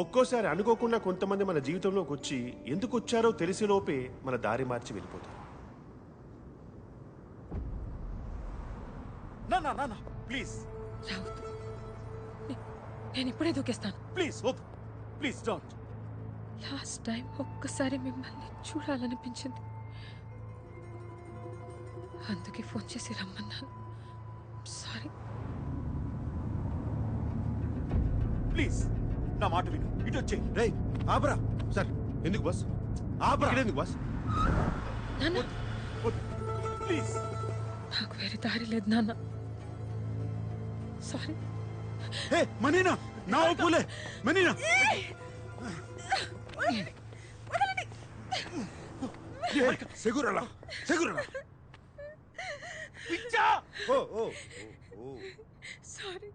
ఒక్కోసారి అనుకోకుండా కొంతమంది మన జీవితంలోకి వచ్చి ఎందుకు వచ్చారో తెలిసేలోపే మన దారి మార్చి వెళ్ళిపోతారు. నా ప్లీజ్ రావద్దు. నేను ఇప్పుడే దూకేస్తాను. ప్లీజ్ వద్దు, ప్లీజ్ డోంట్. లాస్ట్ టైం ఒక్కసారి మిమ్మల్ని చూడాలనిపించింది, అందుకే ఫోన్ చేసి రమ్మన్నాను. సారీ. ప్లీజ్ నా మాట విను, ఇటు వచ్చేయ్. రే ఆబ్రా సార్. ఎందుకు బస్? ఆబ్రా ఎందుకు బస్? నాన్న, ప్లీజ్. నాకు వేరే దారి లేదు నాన్న. సారీ. ఏ మనీనా నా పూలే మనీనా సెగురలా సెగురలా పిచ్చా. ఓ ఓ ఓ సారీ,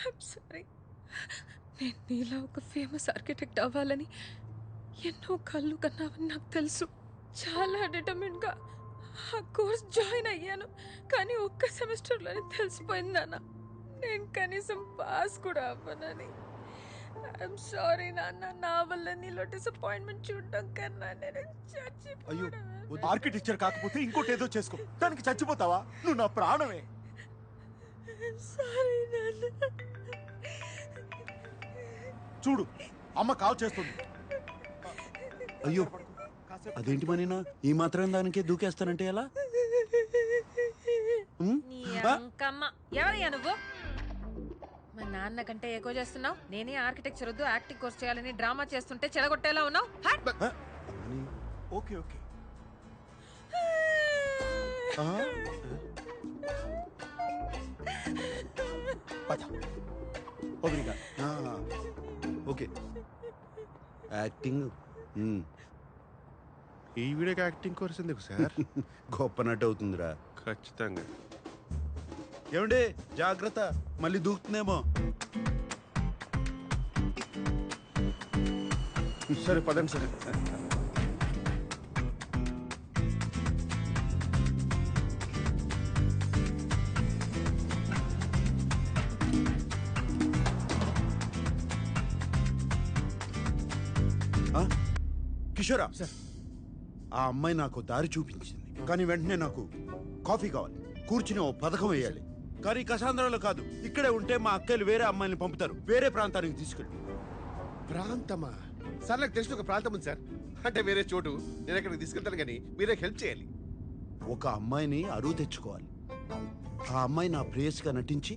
ఐమ్ సారీ. నేను నీలా ఒక ఫేమస్ ఆర్కిటెక్ట్ అవ్వాలని ఎన్నో కళ్ళు కన్నావని నాకు తెలుసు. చాలా డిటర్మిన్గా ఆ కోర్స్ జాయిన్ అయ్యాను. కానీ ఒక్క సెమిస్టర్లోనే తెలిసిపోయింది నాన్న, నేను కనీసం పాస్ కూడా అవ్వనని. ఐఎమ్ సారీ నాన్న. నా వల్ల నీలో డిసప్పాయింట్మెంట్ చూడడం కన్నా నేను అయ్యో, చచ్చిపోవడం. ఆర్కిటెక్చర్ కాకపోతే ఇంకోటి ఏదో చేసుకో, దానికి చచ్చిపోతావా? నువ్వు నా ప్రాణమే. సారీ నాన్న. చూడు, అమ్మ కాల్ చేస్తుంది. అయ్యో అదేంటి మనీనా ఈ మాత్రం దానికే దూకేస్తానంటే ఎలా? నీ అంకమ్మ. ఎవరయ్యా నువ్వు? మా నాన్న కంటే ఎక్కువ చేస్తున్నావు. నేనే ఆర్కిటెక్చర్ వద్దు యాక్టింగ్ కోర్స్ చేయాలని డ్రామా చేస్తుంటే చెడగొట్టేలా ఉన్నావు. Okay okay. పద. ఓబ్రిగాడ్. ఓకే యాక్టింగ్ ఈ వీడియోకి యాక్టింగ్ కోర్స్ ఎందుకు సార్? గొప్ప నటు అవుతుందిరా. ఖచ్చితంగా. ఏమండి జాగ్రత్త, మళ్ళీ దూకుతుందేమో. సరే పదండి సార్. కిషోరా సార్, ఆ అమ్మాయి నాకు దారి చూపించింది, కానీ వెంటనే నాకు కాఫీ కావాలి, కూర్చుని ఓ పథకం వేయాలి. కానీ కసాంధ్రాలో కాదు, ఇక్కడే ఉంటే మా అక్కలు వేరే అమ్మాయిని పంపుతారు, వేరే ప్రాంతానికి తీసుకెళ్ళి. ప్రాంతమా సార్? నాకు తెలిసిన ఒక ప్రాంతం ఉంది సార్. అంటే వేరే చోటు. నేను అక్కడికి తీసుకెళ్తాను, కానీ మీరే హెల్ప్ చేయాలి. ఒక అమ్మాయిని అరువు తెచ్చుకోవాలి. ఆ అమ్మాయి నా ప్రేయస్గా నటించి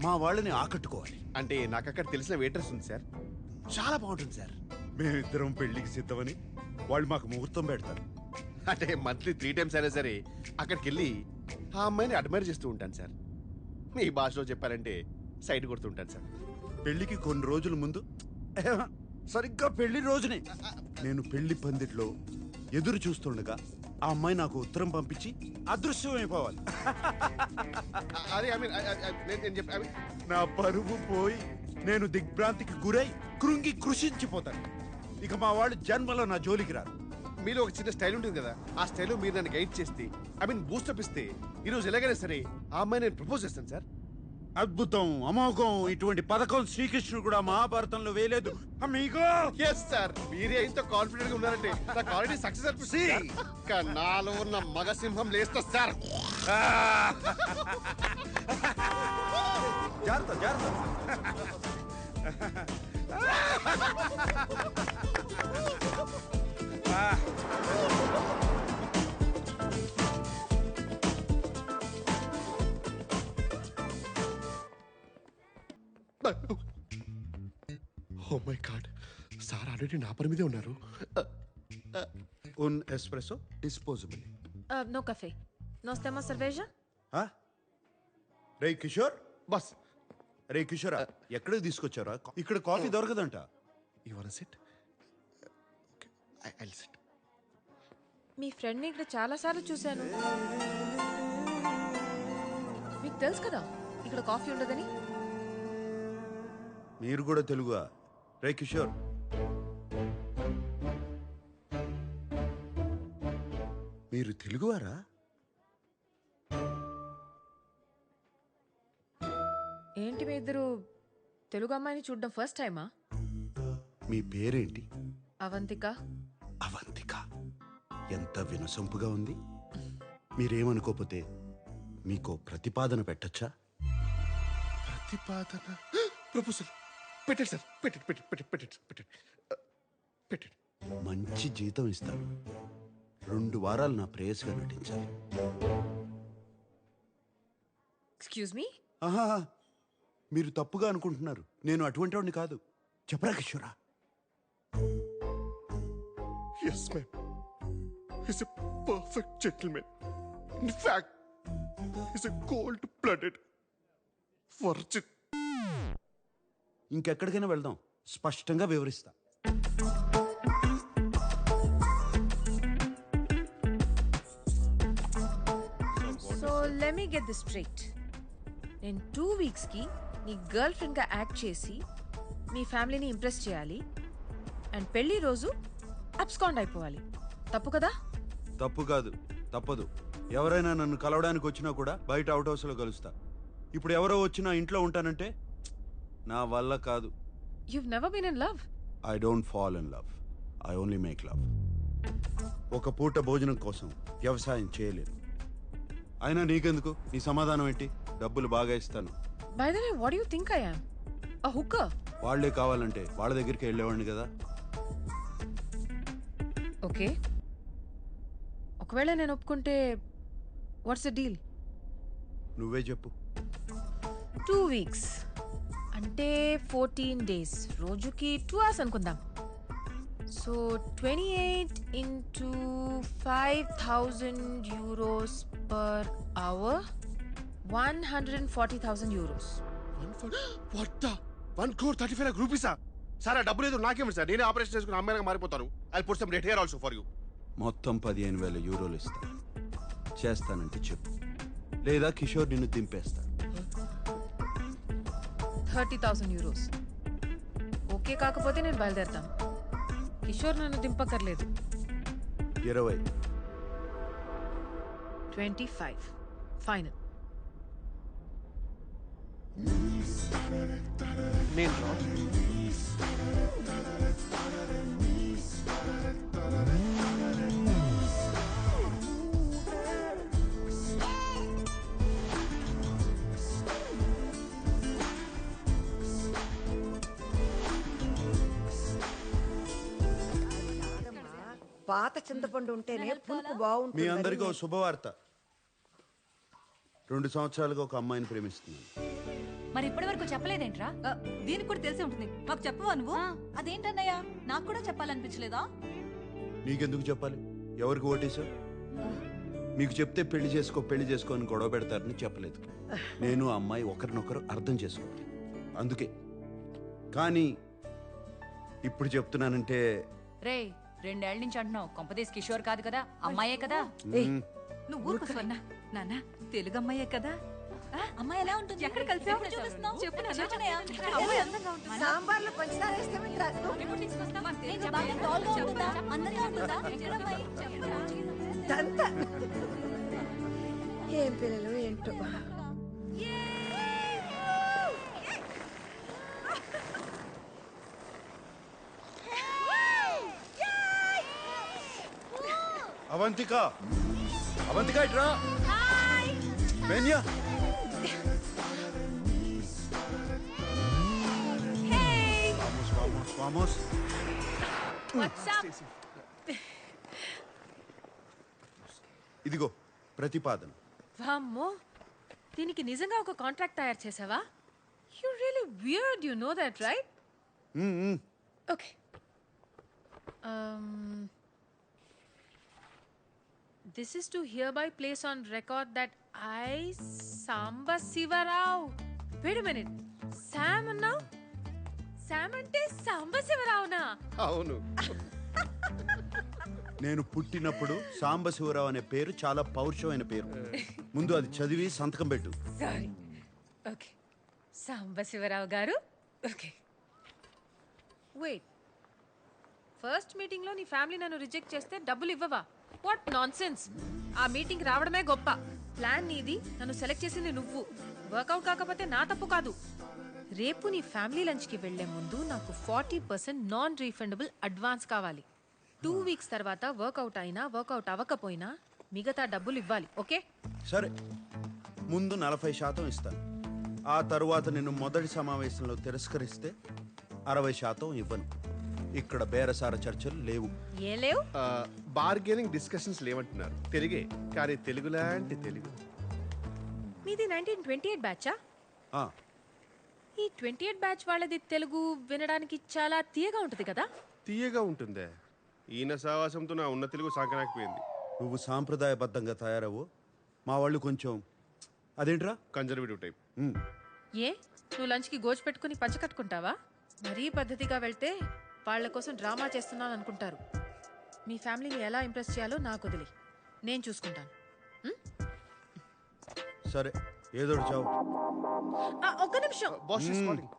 మా వాళ్ళని ఆకట్టుకోవాలి. అంటే నాకు అక్కడ తెలిసిన వెయిటర్స్ ఉంది సార్, చాలా బాగుంటుంది సార్. మేమిద్దరం పెళ్లికి సిద్ధమని వాళ్ళు మాకు ముహూర్తం పెడతారు. అంటే మంత్లీ 3 times అయినా సరే అక్కడికి వెళ్ళి ఆ అమ్మాయిని అడ్మైర్ చేస్తూ ఉంటాను సార్. మీ భాషలో చెప్పాలంటే సైడ్ కొడుతూ ఉంటాను సార్. పెళ్లికి కొన్ని రోజుల ముందు, సరిగ్గా పెళ్లి రోజునే నేను పెళ్లి పందిట్లో ఎదురు చూస్తుండగా ఆ అమ్మాయి నాకు ఉత్తరం పంపించి అదృశ్యమైపోవాలి. అదే నేను చెప్పి నా పరువు పోయి నేను దిగ్భ్రాంతికి గురై కృంగి కృషించిపోతాను. ఇక మా వాళ్ళు జన్మలో నా జోలికి రారు. మీలో ఒక చిన్న స్టైల్ ఉంటుంది కదా, ఆ స్టైల్ మీరు నన్ను గైడ్ చేస్తే, బూస్టప్ ఇస్తే, ఈరోజు ఎలాగైనా సరే ఆ అమ్మాయి నేను ప్రపోజ్ చేస్తాను సార్. అద్భుతం, అమోఘం, ఇటువంటి పథకం శ్రీకృష్ణుడు కూడా మహాభారతంలో వేయలేదు. అమ్మీగో ఎస్ సార్, మీరే ఇంత కాన్ఫిడెంట్ గా ఉన్నారంటే నాకు ఆల్రెడీ సక్సెస్ అనిపిస్తుంది. నాలో ఉన్న మగ సింహం లేస్తా సార్. జాగ్రత్త జాగ్రత్త. Oh my god, sir already నా పని మీదే ఉన్నారు. Un espresso disposable. No café. Nós temos cerveja? రే కిషోర్, బస్ రే కిషోరా, ఎక్కడికి తీసుకొచ్చారా? ఇక్కడ కాఫీ దొరకదంట. You want sit? I sit. మీ ఫ్రెండ్ని ఇక్కడ చాలాసార్లు చూశాను. మీకు తెలుసు కదా ఇక్కడ కాఫీ ఉండదని. మీరు కూడా తెలుగుగా? రే కిషోర్, మీరు తెలుగువారా? ఏంటి మీ ఇద్దరు తెలుగు అమ్మాయిని చూడడం ఫస్ట్ టైమా? మీ పేరేంటి? అవంతిక. అవంతిక. ఎంత వినసొంపుగా ఉంది. మీరేమనుకోపోతే మీకో ప్రతిపాదన పెట్టచ్చా? ప్రతిపాదన ప్రపోజల్ పెట్టండి సార్. పెట్టండి. మంచి జీతం ఇస్తాను. 2 వారాలు నా ప్రేయస్గా నటించాలి. Excuse me. ఆహా, మీరు తప్పుగా అనుకుంటున్నారు. నేను అటువంటి వాడిని కాదు. చెప్పరా కిషోరా? Yes, ma'am. He's a perfect gentleman. In fact, he's a cold-blooded virgin. ఇంకెక్కడికైనా వెళ్దాం, స్పష్టంగా వివరిస్తా. So let me get this straight. నేను 2 వీక్స్కి నీ గర్ల్ ఫ్రెండ్గా యాక్ట్ చేసి మీ ఫ్యామిలీని ఇంప్రెస్ చేయాలి అండ్ పెళ్లి రోజు అబ్స్కాండ్ అయిపోవాలి. తప్పు కదా? తప్పు కాదు, తప్పదు. ఎవరైనా నన్ను కలవడానికి వచ్చినా కూడా బయట అవుట్ హౌస్లో కలుస్తా. ఇప్పుడు ఎవరో వచ్చినా ఇంట్లో ఉంటానంటే నా వల్ల కాదు. You've never been in love? I don't fall in love, I only make love. ఒక పూట భోజనం కోసం వ్యవసాయం చేయలేను. అయినా నీకెందుకు? నీ సమాధానం ఏంటి? డబ్బులు బాగా ఇస్తాను. By the way, what do you think I am? A hooker? వాళ్లే కావాలంటే వాళ్ళ దగ్గరికి వెళ్ళేవాడిని కదా. ఓకే, ఒకవేళ నేను ఒప్పుకుంటే వాట్స్ ద డీల్? నువ్వే చెప్పు. 2 వీక్స్ అంటే 14 డేస్, రోజుకి 2 hours అనుకుందాం. So 28 into 5,000 euros per hour, 140,000 euros. 1,35 lakh rupees. Sir, ఆ డబ్బు లేదు నాకేమిటి సార్? నేనే ఆపరేషన్ చేసుకుని అమ్మాయిగా మారిపోతాను. I put some red hair also for you. మొత్తం 15,000 యూరోలు ఇస్తా. చేస్తానంటే చెప్పు, లేదా కిషోర్ నిన్ను దింపేస్తా. 30,000 euros. ఓకే కాకపోతే నేను బయలుదేరుతాను. కిషోర్ నన్ను దింపక్కర్లేదు. 20. 25 ఫైనల్. నేను పాత చింతపండు ఉంటేనే పులుపు మీ బాగుంటుంది. అందరికీ ఓ శుభవార్త. 2 సంవత్సరాలుగా ఒక అమ్మాయిని ప్రేమిస్తున్నాను. మరి ఇప్పటి వరకు చెప్పలేదేంట్రా? దీనికి కూడా తెలిసే ఉంటుంది. మాకు చెప్పవా నువ్వు? అదేంటన్నయ్య, నాకు కూడా చెప్పాలనిపించలేదా? నీకెందుకు చెప్పాలి? ఎవరికి ఓటేశావు? మీకు చెప్తే పెళ్లి చేసుకో అని గొడవ పెడతారని చెప్పలేదు. నేను ఆ అమ్మాయి ఒకరినొకరు అర్థం చేసుకోవాలి, అందుకే. కానీ ఇప్పుడు చెప్తున్నానంటే రే, 2 ఏళ్ల నుంచి అంటున్నావు. కొంపదీస్ కిషోర్ కాదు కదా, అమ్మాయే కదా? నువ్వు ఊరుకో స్వర్ణ. నాన్న తెలుగు అమ్మాయే కదా. అమ్మాయి ఎలా ఉంటుంది? ఎక్కడ కలిసావు? చూపిస్తున్నావు? చెప్పు నాన్న. చెప్పనయ్యా. అమ్మాయి అందంగా ఉంటుంది. సాంబార్లో పంచదార వేస్తామంటారా? ఎప్పుడు తీసుకొస్తావు? మా తెలుగు ఏంటి, బాగా అమ్మాయి tall గా చెప్పు ఉంటుందా? నాన్న. అందంగా ఉంటుందా? చూడమ్మాయి. దంతా. ఏం పిల్లలు ఏంటో. అవంతిక, అవంతిక ఇట్రా. బెన్యా. Vamos, vamos. ఇదిగో ప్రతిపాదన. వామ్మో, దీనికి నిజంగా ఒక కాంట్రాక్ట్ తయారు చేసావా? You really weird, you know that right? Okay. This is to hereby place on record that I, Samba Sivarao. Wait a minute. Sam now? Sam ante Samba Sivarao-na? అవును. నేను పుట్టినప్పుడు సాంబశివరావు అనే పేరు చాలా పౌరుషమైన పేరు. ముందు అది చదివి సంతకం పెట్టు. Sorry. Okay. Samba Sivarao garu. Okay. Wait. First మీటింగ్లో నీ ఫ్యామిలీ నన్ను రిజెక్ట్ చేస్తే డబ్బులు ఇవ్వవా? What nonsense. ఆ మీటింగ్ రావడమే గొప్ప. ప్లాన్ నీది, నన్ను సెలెక్ట్ చేసింది నువ్వు. వర్కౌట్ కాకపోతే నా తప్పు కాదు. రేపు నీ ఫ్యామిలీ లంచ్కి వెళ్లే ముందు నాకు 40% నాన్ రీఫండబుల్ అడ్వాన్స్ కావాలి. 2 వీక్స్ తర్వాత వర్కౌట్ అయినా వర్కౌట్ అవ్వకపోయినా మిగతా డబ్బులు ఇవ్వాలి. ఓకే? సరే, ముందు 40% ఇస్తాను. ఆ తరువాత నిన్ను మొదటి సమావేశంలో తిరస్కరిస్తే 60% ఇవ్వను. ఇక్కడ బేరసార చర్చలు లేవు. ఏ లేవు? బార్గెనింగ్ డిస్కషన్స్ లేవంటున్నారు. తెలుగే, కానీ తెలుగు లాంటి తెలుగు. మీది 1928 బ్యాచా? ఆ, ఈ 28 బ్యాచ్ వాళ్ళది తెలుగు వినడానికి చాలా తీయగా ఉంటుంది కదా? తీయగా ఉంటుందే. ఈయన సావాసంతో నా ఉన్న తెలుగు సాగనాకపోయింది. నువ్వు సాంప్రదాయబద్ధంగా తయారవు, మా వాళ్ళు కొంచెం అదేంట్రా కన్జర్వేటివ్ టైప్. ఏ నువ్వు లంచ్కి గోజు పెట్టుకుని పంచ కట్టుకుంటావా? మరీ పద్ధతిగా వెళ్తే వాళ్ళ కోసం డ్రామా చేస్తున్నాను అనుకుంటారు. మీ ఫ్యామిలీని ఎలా ఇంప్రెస్ చేయాలో నాకు వదిలి నేను చూసుకుంటాను. సరే, ఏదో చావు. ఒక్క నిమిషం. Boss is calling.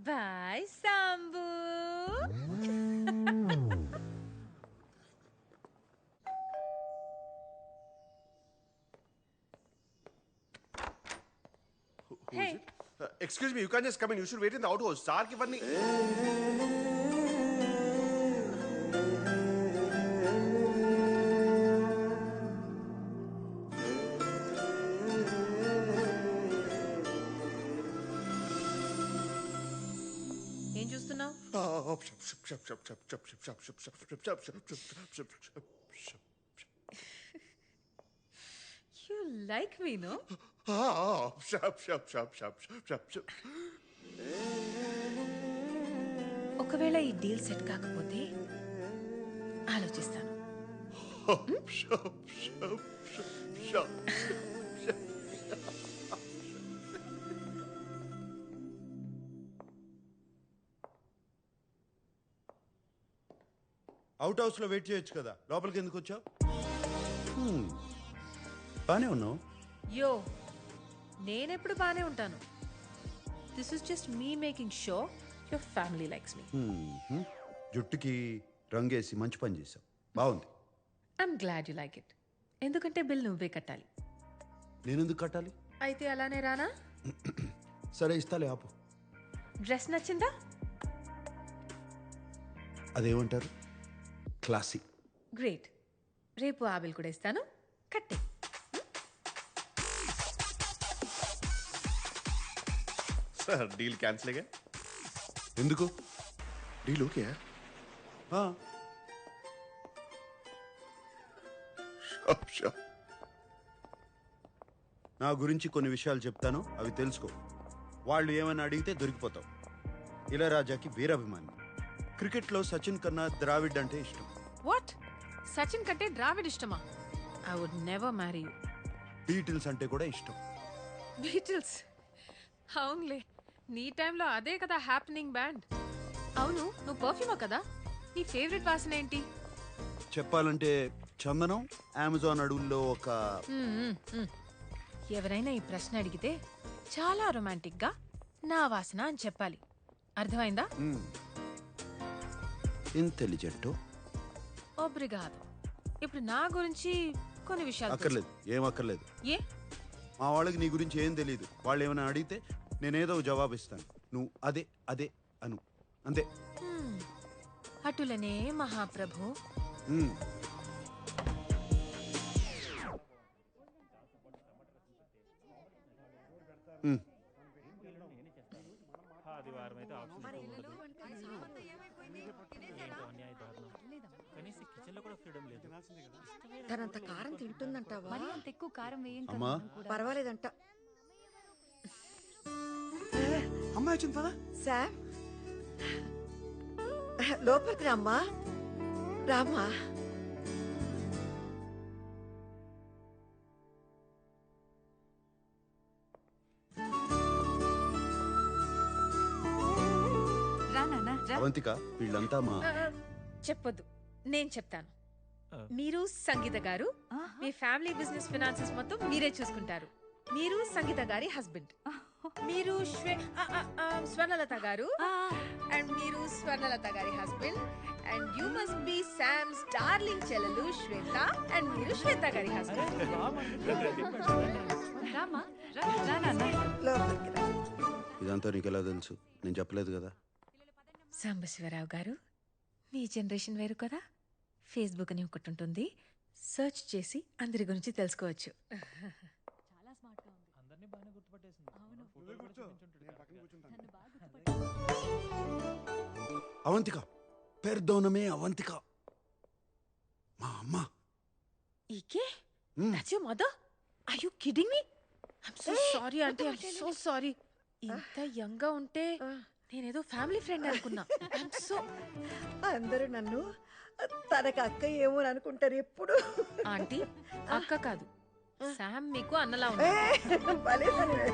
Bye Sambu. Hey. Excuse me, you can't just come in. You should wait in the outhouse. Sir ki vanni. ఏం చూస్తున్నావు? You like me no? ఒకవేళ ఈ డీల్ సెట్ కాకపోతే ఆలోచిస్తాను. అవుట్ హౌస్ లో వెయిట్ చేయొచ్చు కదా, లోపలికి ఎందుకు వచ్చావు? బానే ఉన్నావు. యో, నేనెప్పుడు బానే ఉంటాను. This is just me making show your family likes me. జుట్టుకి రంగేసి మంచి పని చేసావు, బాగుంది. I'm glad you like it. ఎందుకంటే బిల్ నువ్వే కట్టాలి. నేనెందుకు కట్టాలి? అయితే అలానే రానా? సరే, ఇస్తాలే, ఆపు. డ్రెస్ నచ్చిందా? అదేమంటారు, క్లాసిక్. గ్రేట్. రేపు ఆ బిల్ కూడా ఇస్తాను, కట్టే. Sir, deal cancel again? ఎందుకు? Deal okay? ఆ, Sure. నా గురించి కొన్ని విషయాలు చెప్తాను, అవి తెలుసుకో. వాళ్ళు ఏమైనా అడిగితే దొరికిపోతావు. ఇళయరాజాకి వీరాభిమాని. క్రికెట్లో సచిన్ కన్నా ద్రావిడ్ అంటే ఇష్టం. వాట్? సచిన్ కంటే ద్రావిడ్ ఇష్టమా? I would never marry you. Beatles అంటే కూడా ఇష్టం. బీటిల్స్? అవునులే, నీ టైంలో అదే కదా హ్యాపెనింగ్ బ్యాండ్. అవును, నువ్వు పర్ఫ్యూమా కదా? నీ ఫేవరెట్ వాసన ఏంటి? చెప్పాలంటే చందనం, అమెజాన్ అడవుల్లో ఒక ఎవరైనా ఈ ప్రశ్న అడిగితే చాలా రొమాంటిక్ గా నా వాసన అని చెప్పాలి. అర్థమైందా? ఇంటెలిజెంట్. ఒబ్రిగాదు. ఇప్పుడు నా గురించి కొన్ని విషయాలు అక్కర్లేదు, ఏం అక్కర్లేదు. ఏ? మా వాళ్ళకి నీ గురించి ఏం తెలియదు. వాళ్ళు ఏమైనా అడిగితే నేనేదో జవాబు ఇస్తాను, నువ్వు అదే అదే అను, అంతే. అటులనే మహాప్రభు. తనంత కారం తింటుందంటావా? మరి అంత ఎక్కువ కారం వేయం కదా అమ్మా. మనం కూడా. పర్వాలేదంట. అమ్మాయి వచ్చింది పదా. శామ్, లోపలికి రామ్మా. రామ్మా. రా నాన్న, రా. అవంతిక, వీళ్ళంతా మా చెప్పొద్దు, నేను చెప్తాను. మీరు సంగీత గారు, మీ ఫ్యామిలీ బిజినెస్ ఫినాన్సెస్ మొత్తం మీరే చూసుకుంటారు. మీరు సంగీత గారి హస్బెండ్. మీరు స్వర్ణలత గారు, అండ్ మీరు స్వర్ణలత గారి husband. And you must be Sam's darling చెల్లెలు శ్వేత, అండ్ మీరు శ్వేత గారి హస్బెండ్. రామా, రా నాన్న. లోపలికి రా. ఇదంతా నీకు ఎలా తెలుసు? నేను చెప్పలేదు కదా. సాంబశివరావు గారు, మీ జనరేషన్ వేరు కదా. ఫేస్బుక్ అని ఒకటి ఉంటుంది, సెర్చ్ చేసి అందరి గురించి తెలుసుకోవచ్చు. అవంతిక, పెర్దోనమే అవంతిక, మా అమ్మ. ఈకే that's your mother? Are you kidding me? I'm so sorry aunty, I'm so sorry. ఇంత యంగ్ గా ఉంటే నేనేదో ఫ్యామిలీ ఫ్రెండ్ అనుకున్నా. I'm so. అందరూ నన్ను తనకు అక్క ఏమో అని అనుకుంటారు ఎప్పుడు. ఆంటీ అక్క కాదు, శామ్ మీకు అన్నలా ఉంది. భలే భలే.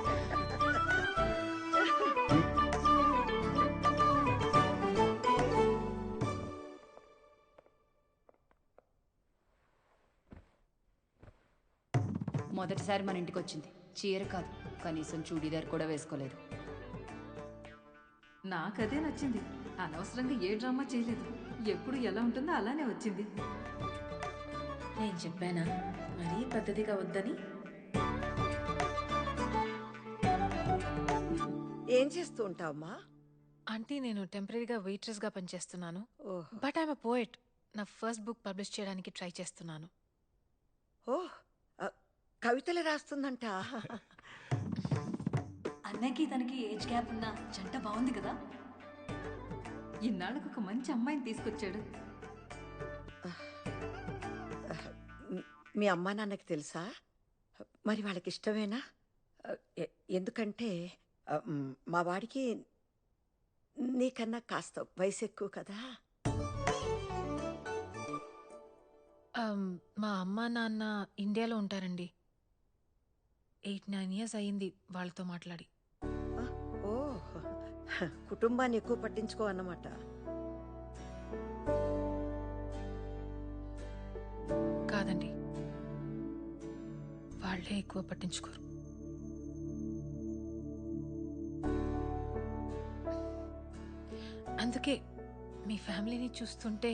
మొదటిసారి మన ఇంటికి వచ్చింది. చీర కాదు, కనీసం చూడీదార్ కూడా వేసుకోలేదు. నాకదే నచ్చింది. అనవసరంగా ఏ డ్రామా చేయలేదు. ఎప్పుడు ఎలా ఉంటుందో అలానే వచ్చింది. నేను చెప్పానా మరీ పద్ధతిగా వద్దని? ఏం చేస్తూ ఉంటావమ్మా? ఆంటీ నేను టెంపరీగా వెయిట్రెస్ గా పనిచేస్తున్నాను. ఓహ్ బట్ ఐఎమ్ అ పోయెట్. నా ఫస్ట్ బుక్ పబ్లిష్ చేయడానికి ట్రై చేస్తున్నాను. ఓహ్ కవితలు రాస్తుందంట. అన్నయ్యకి తనకి ఏజ్ గ్యాప్ ఉన్న జంట బాగుంది కదా. ఇన్నాళ్ళకు ఒక మంచి అమ్మాయిని తీసుకొచ్చాడు. మీ అమ్మా నాన్నకి తెలుసా? మరి వాళ్ళకి ఇష్టమేనా? ఎందుకంటే మా వాడికి నీకన్నా కాస్త వయసు ఎక్కువ కదా. మా అమ్మ నాన్న ఇండియాలో ఉంటారండి. 8-9 years అయ్యింది వాళ్ళతో మాట్లాడి. ఓ కుటుంబాన్ని ఎక్కువ పట్టించుకో అన్నమాట. కాదండి, వాళ్ళే ఎక్కువ పట్టించుకోరు. అందుకే మీ ఫ్యామిలీని చూస్తుంటే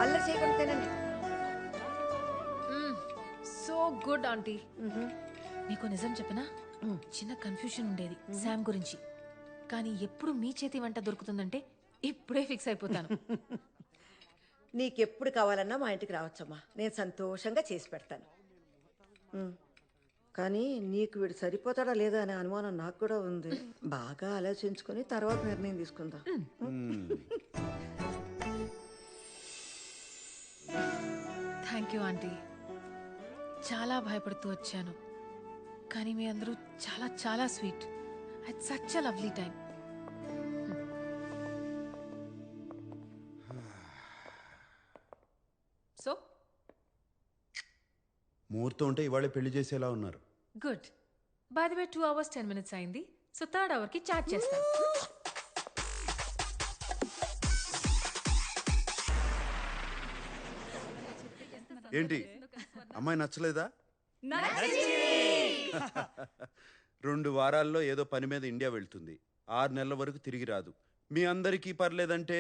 అల్లరి చేయకుండా తినండి. So good aunty. మీకు నిజం చెప్పనా, చిన్న కన్ఫ్యూషన్ ఉండేది శామ్ గురించి. కానీ ఎప్పుడు మీ చేతి వంట దొరుకుతుందంటే ఇప్పుడే ఫిక్స్ అయిపోతాను. నీకెప్పుడు కావాలన్నా మా ఇంటికి రావచ్చమ్మా, నేను సంతోషంగా చేసి పెడతాను. కానీ నీకు వీడు సరిపోతాడా లేదా అనే అనుమానం నాకు కూడా ఉంది. బాగా ఆలోచించుకొని తర్వాత నిర్ణయం తీసుకుందాం. Thank you aunty. చాలా భయపడుతూ వచ్చాను, కానీ మీ అందరూ చాలా చాలా sweet. It's such a lovely time. So ముహూర్తం ఉంటే ఇవాళే పెళ్లి చేసేలా ఉన్నారు. Good. By the way 2 hours 10 minutes అయింది. సో 3rd hour కి చాట్ చేస్తాను. ఏంటి, అమ్మాయి నచ్చలేదా? 2 వారాల్లో ఏదో పని మీద ఇండియా వెళ్తుంది. 6 నెలల వరకు తిరిగి రాదు. మీ అందరికీ పర్లేదంటే